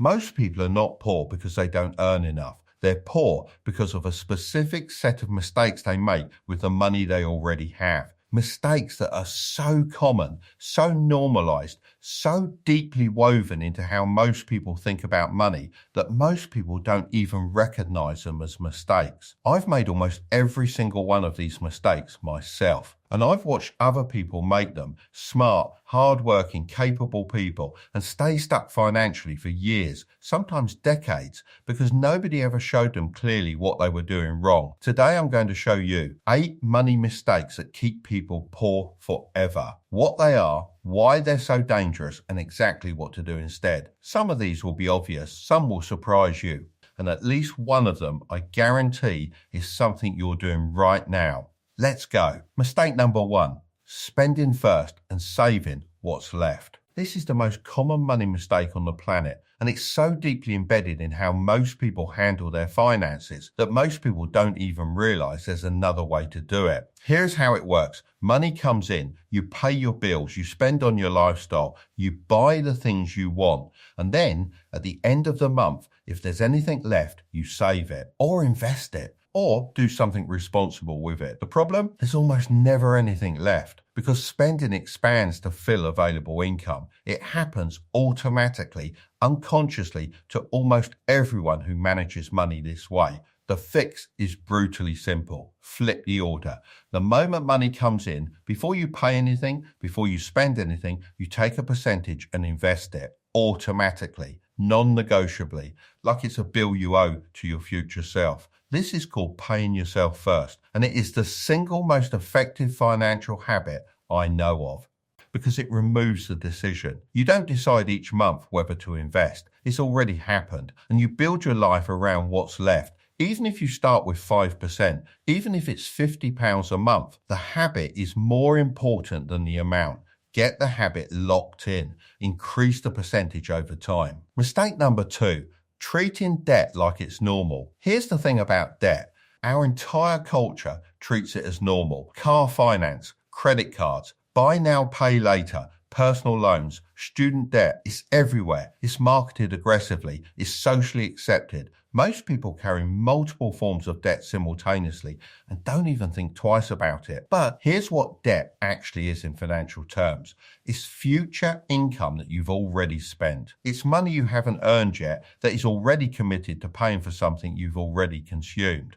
Most people are not poor because they don't earn enough. They're poor because of a specific set of mistakes they make with the money they already have. Mistakes that are so common, so normalized, so deeply woven into how most people think about money that most people don't even recognize them as mistakes. I've made almost every single one of these mistakes myself. And I've watched other people make them, smart, hard-working, capable people, and stay stuck financially for years, sometimes decades, because nobody ever showed them clearly what they were doing wrong. Today I'm going to show you 8 money mistakes that keep people poor forever. What they are, why they're so dangerous, and exactly what to do instead. Some of these will be obvious, some will surprise you, and at least one of them, I guarantee, is something you're doing right now. Let's go. Mistake number 1, spending first and saving what's left. This is the most common money mistake on the planet, and it's so deeply embedded in how most people handle their finances that most people don't even realize there's another way to do it. Here's how it works. Money comes in, you pay your bills, you spend on your lifestyle, you buy the things you want, and then at the end of the month, if there's anything left, you save it or invest it, or do something responsible with it. The problem? There's almost never anything left because spending expands to fill available income. It happens automatically, unconsciously to almost everyone who manages money this way. The fix is brutally simple. Flip the order. The moment money comes in, before you pay anything, before you spend anything, you take a percentage and invest it automatically, non-negotiably, like it's a bill you owe to your future self. This is called paying yourself first, and it is the single most effective financial habit I know of because it removes the decision. You don't decide each month whether to invest. It's already happened, and you build your life around what's left. Even if you start with 5%, even if it's £50 a month, the habit is more important than the amount. Get the habit locked in. Increase the percentage over time. Mistake number 2. Treating debt like it's normal. Here's the thing about debt. Our entire culture treats it as normal. Car finance, credit cards, buy now, pay later, personal loans, student debt. It's everywhere. It's marketed aggressively. It's socially accepted. Most people carry multiple forms of debt simultaneously and don't even think twice about it. But here's what debt actually is in financial terms. It's future income that you've already spent. It's money you haven't earned yet that is already committed to paying for something you've already consumed.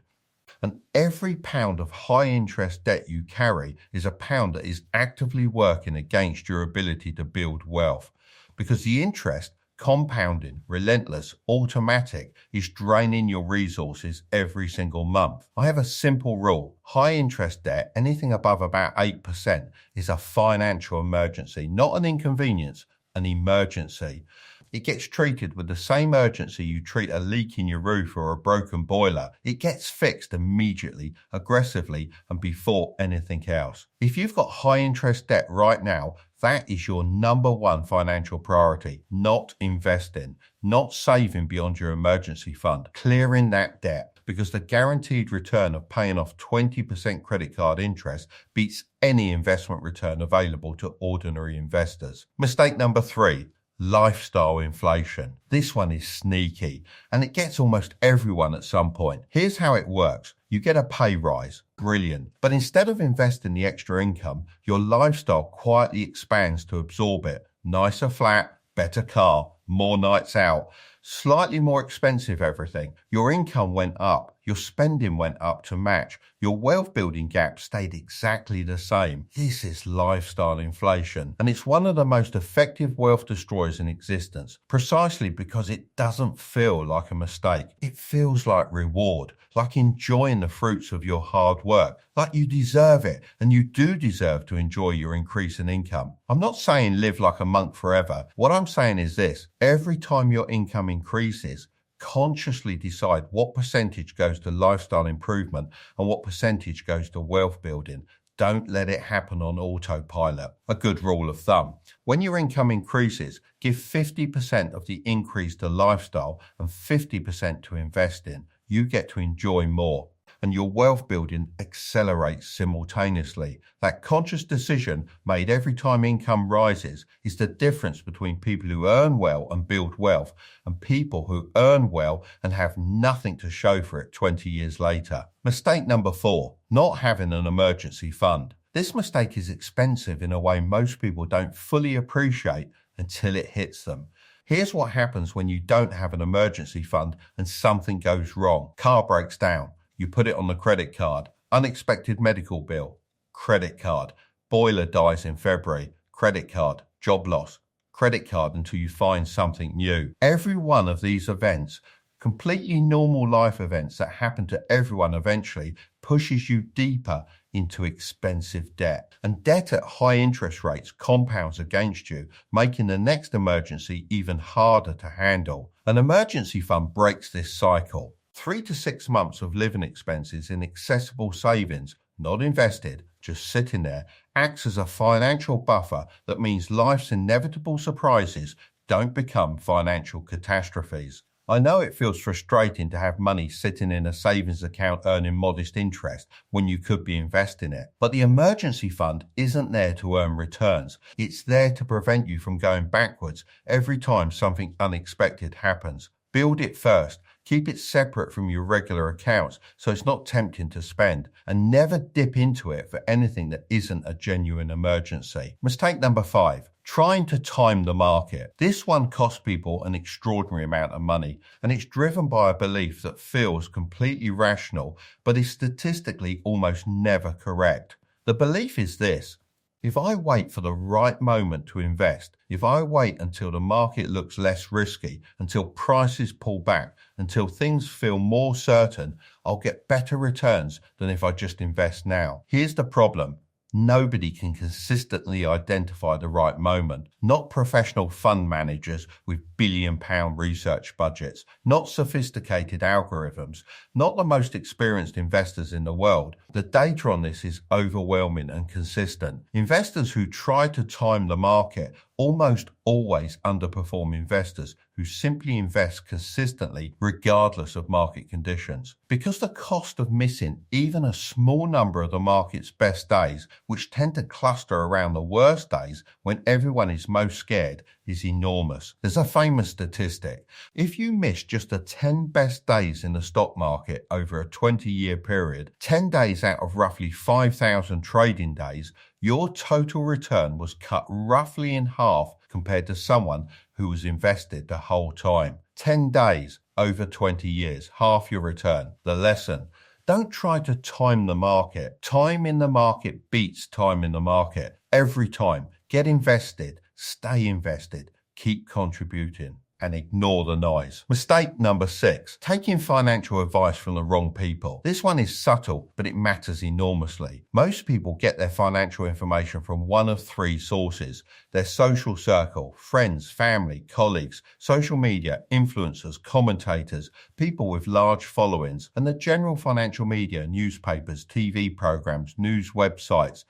And every pound of high interest debt you carry is a pound that is actively working against your ability to build wealth, because the interest, compounding, relentless, automatic, is draining your resources every single month. I have a simple rule. High interest debt, anything above about 8%, is a financial emergency, not an inconvenience, an emergency. It gets treated with the same urgency you treat a leak in your roof or a broken boiler. It gets fixed immediately, aggressively, and before anything else. If you've got high interest debt right now, that is your number 1 financial priority, not investing, not saving beyond your emergency fund, clearing that debt, because the guaranteed return of paying off 20% credit card interest beats any investment return available to ordinary investors. Mistake number 3. Lifestyle inflation. This one is sneaky and it gets almost everyone at some point. Here's how it works. You get a pay rise. Brilliant. But instead of investing the extra income, your lifestyle quietly expands to absorb it. Nicer flat, better car, more nights out, slightly more expensive everything. Your income went up. Your spending went up to match. Your wealth building gap stayed exactly the same. This is lifestyle inflation, and it's one of the most effective wealth destroyers in existence, precisely because it doesn't feel like a mistake. It feels like reward, like enjoying the fruits of your hard work, like you deserve it, and you do deserve to enjoy your increase in income. I'm not saying live like a monk forever. What I'm saying is this: every time your income increases, consciously decide what percentage goes to lifestyle improvement and what percentage goes to wealth building. Don't let it happen on autopilot. A good rule of thumb: when your income increases, give 50% of the increase to lifestyle and 50% to investing. You get to enjoy more. and your wealth building accelerates simultaneously. That conscious decision made every time income rises is the difference between people who earn well and build wealth and people who earn well and have nothing to show for it 20 years later. Mistake number 4, not having an emergency fund. This mistake is expensive in a way most people don't fully appreciate until it hits them. Here's what happens when you don't have an emergency fund and something goes wrong. Car breaks down. You put it on the credit card. Unexpected medical bill. Credit card. Boiler dies in February. Credit card. Job loss. Credit card until you find something new. Every one of these events, completely normal life events that happen to everyone eventually, pushes you deeper into expensive debt. And debt at high interest rates compounds against you, making the next emergency even harder to handle. An emergency fund breaks this cycle. 3 to 6 months of living expenses in accessible savings, not invested, just sitting there, acts as a financial buffer that means life's inevitable surprises don't become financial catastrophes. I know it feels frustrating to have money sitting in a savings account earning modest interest when you could be investing it. But the emergency fund isn't there to earn returns. It's there to prevent you from going backwards every time something unexpected happens. Build it first. Keep it separate from your regular accounts so it's not tempting to spend, and never dip into it for anything that isn't a genuine emergency. Mistake number 5, trying to time the market. This one costs people an extraordinary amount of money, and it's driven by a belief that feels completely rational but is statistically almost never correct. The belief is this: if I wait for the right moment to invest, if I wait until the market looks less risky, until prices pull back, until things feel more certain, I'll get better returns than if I just invest now. Here's the problem. Nobody can consistently identify the right moment. Not professional fund managers with billion-pound research budgets, not sophisticated algorithms, not the most experienced investors in the world. The data on this is overwhelming and consistent. Investors who try to time the market almost always underperform investors who simply invest consistently regardless of market conditions. Because the cost of missing even a small number of the market's best days, which tend to cluster around the worst days when everyone is most scared, is enormous. There's a famous statistic. If you miss just the 10 best days in the stock market over a 20-year period, 10 days out of roughly 5,000 trading days, your total return was cut roughly in half compared to someone who was invested the whole time. 10 days over 20 years, half your return. The lesson: don't try to time the market. Time in the market beats time in the market. Every time. Get invested, stay invested, keep contributing, and ignore the noise. Mistake number 6, taking financial advice from the wrong people. This one is subtle, but it matters enormously. Most people get their financial information from one of 3 sources: their social circle, friends, family, colleagues, social media, influencers, commentators, people with large followings, and the general financial media, newspapers, TV programs, news websites.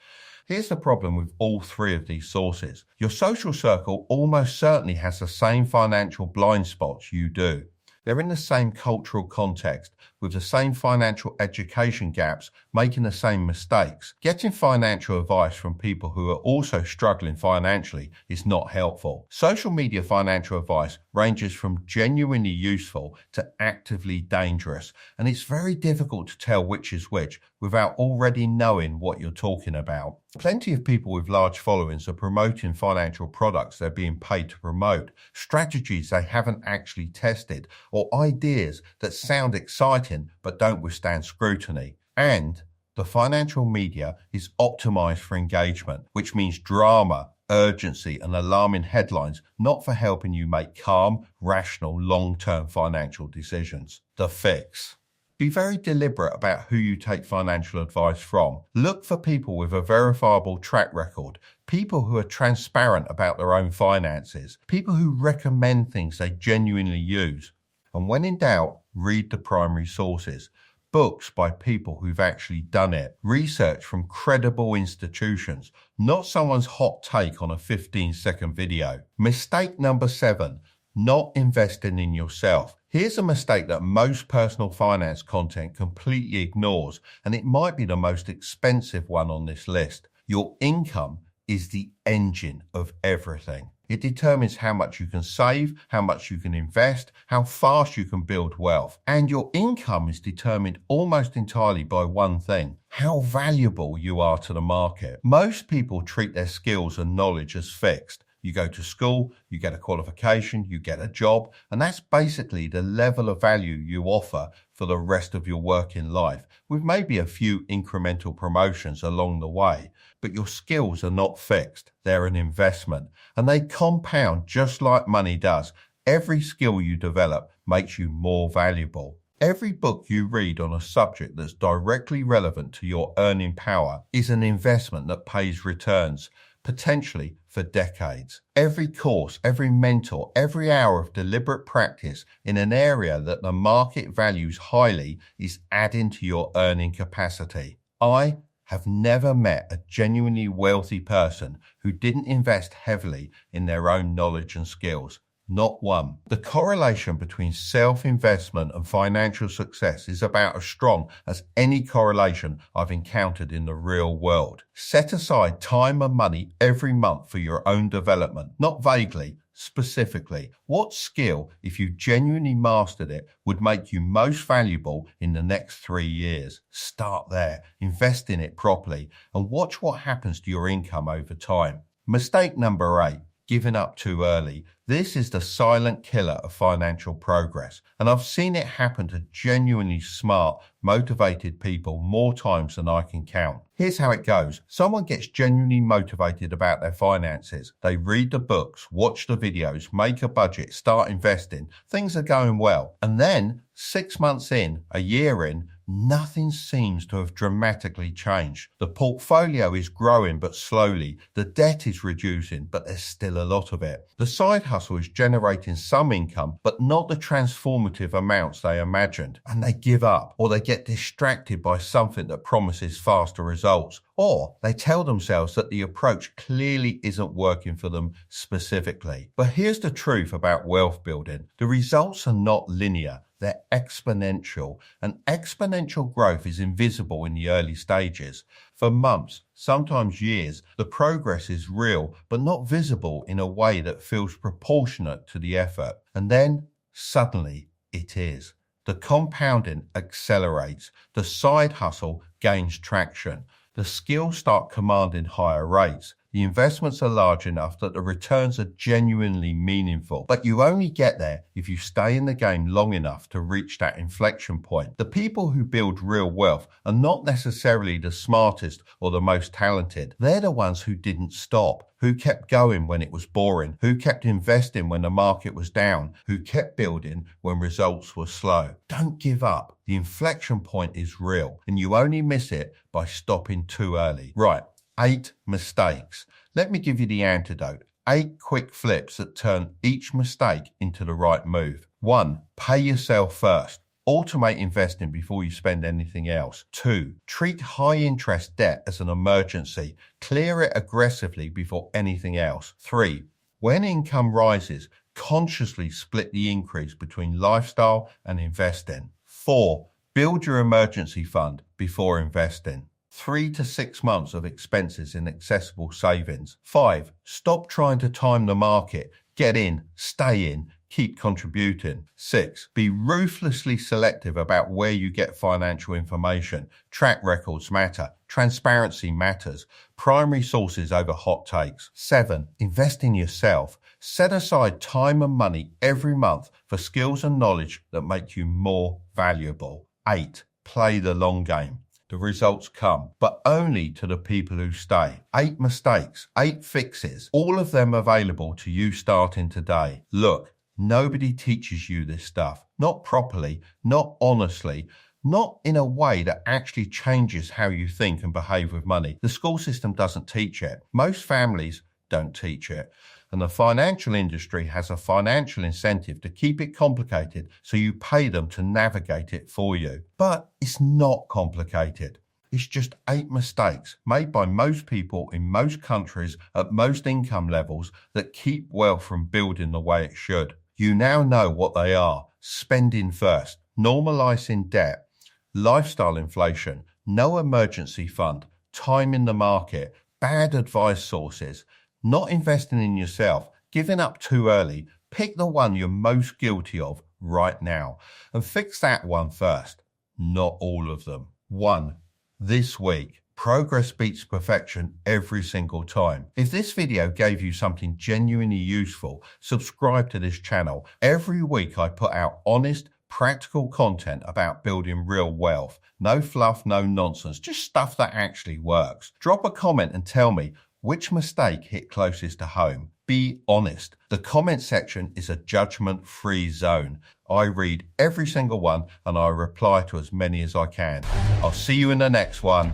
Here's the problem with all 3 of these sources. Your social circle almost certainly has the same financial blind spots you do. They're in the same cultural context, with the same financial education gaps, making the same mistakes. Getting financial advice from people who are also struggling financially is not helpful. Social media financial advice ranges from genuinely useful to actively dangerous, and it's very difficult to tell which is which without already knowing what you're talking about. Plenty of people with large followings are promoting financial products they're being paid to promote, strategies they haven't actually tested, or ideas that sound exciting but don't withstand scrutiny. And the financial media is optimized for engagement, which means drama, urgency, and alarming headlines, not for helping you make calm, rational, long-term financial decisions. The fix: be very deliberate about who you take financial advice from. Look for people with a verifiable track record, people who are transparent about their own finances, people who recommend things they genuinely use. And when in doubt, read the primary sources. Books by people who've actually done it. Research from credible institutions, not someone's hot take on a 15-second video. Mistake number 7, not investing in yourself. Here's a mistake that most personal finance content completely ignores, and it might be the most expensive one on this list. Your income is the engine of everything. It determines how much you can save, how much you can invest, how fast you can build wealth. And your income is determined almost entirely by one thing: how valuable you are to the market. Most people treat their skills and knowledge as fixed. You go to school, you get a qualification, you get a job, and that's basically the level of value you offer for the rest of your working life, with maybe a few incremental promotions along the way. But your skills are not fixed. They're an investment, and they compound just like money does. Every skill you develop makes you more valuable. Every book you read on a subject that's directly relevant to your earning power is an investment that pays returns, potentially for decades. Every course, every mentor, every hour of deliberate practice in an area that the market values highly is adding to your earning capacity. I have never met a genuinely wealthy person who didn't invest heavily in their own knowledge and skills. Not one. The correlation between self-investment and financial success is about as strong as any correlation I've encountered in the real world. Set aside time and money every month for your own development, not vaguely, specifically. What skill, if you genuinely mastered it, would make you most valuable in the next 3 years? Start there, invest in it properly, and watch what happens to your income over time. Mistake number 8. Giving up too early. This is the silent killer of financial progress, and I've seen it happen to genuinely smart, motivated people more times than I can count. Here's how it goes. Someone gets genuinely motivated about their finances. They read the books, watch the videos, make a budget, start investing. Things are going well. And then 6 months in, a year in, nothing seems to have dramatically changed. The portfolio is growing but slowly. The debt is reducing, but there's still a lot of it. The side hustle is generating some income, but not the transformative amounts they imagined. And they give up, or they get distracted by something that promises faster results. Or they tell themselves that the approach clearly isn't working for them specifically. But here's the truth about wealth building. The results are not linear. They're exponential, and exponential growth is invisible in the early stages. For months, sometimes years, the progress is real, but not visible in a way that feels proportionate to the effort. And then, suddenly, it is. The compounding accelerates. The side hustle gains traction. The skills start commanding higher rates. The investments are large enough that the returns are genuinely meaningful. But you only get there if you stay in the game long enough to reach that inflection point. The people who build real wealth are not necessarily the smartest or the most talented. They're the ones who didn't stop, who kept going when it was boring, who kept investing when the market was down, who kept building when results were slow. Don't give up. The inflection point is real, and you only miss it by stopping too early. Right. 8 mistakes. Let me give you the antidote. 8 quick flips that turn each mistake into the right move. 1. Pay yourself first. Automate investing before you spend anything else. 2. Treat high interest debt as an emergency. Clear it aggressively before anything else. 3. When income rises, consciously split the increase between lifestyle and investing. 4. Build your emergency fund before investing. 3 to 6 months of expenses in accessible savings. 5. Stop trying to time the market. Get in, stay in, keep contributing. 6. Be ruthlessly selective about where you get financial information. Track records matter. Transparency matters. Primary sources over hot takes. 7. Invest in yourself. Set aside time and money every month for skills and knowledge that make you more valuable. 8. Play the long game. The results come, but only to the people who stay. 8 mistakes, 8 fixes, all of them available to you starting today. Look, nobody teaches you this stuff. Not properly, not honestly, not in a way that actually changes how you think and behave with money. The school system doesn't teach it. Most families don't teach it. And the financial industry has a financial incentive to keep it complicated, so you pay them to navigate it for you. But it's not complicated. It's just 8 mistakes made by most people in most countries at most income levels that keep wealth from building the way it should. You now know what they are. Spending first, normalizing debt, lifestyle inflation, no emergency fund, time in the market, bad advice sources, not investing in yourself, giving up too early. Pick the one you're most guilty of right now and fix that one first. Not all of them. 1. This week. Progress beats perfection every single time. If this video gave you something genuinely useful, subscribe to this channel. Every week I put out honest, practical content about building real wealth. No fluff, no nonsense, just stuff that actually works. Drop a comment and tell me which mistake hit closest to home. Be honest. The comment section is a judgment-free zone. I read every single one and I reply to as many as I can. I'll see you in the next one.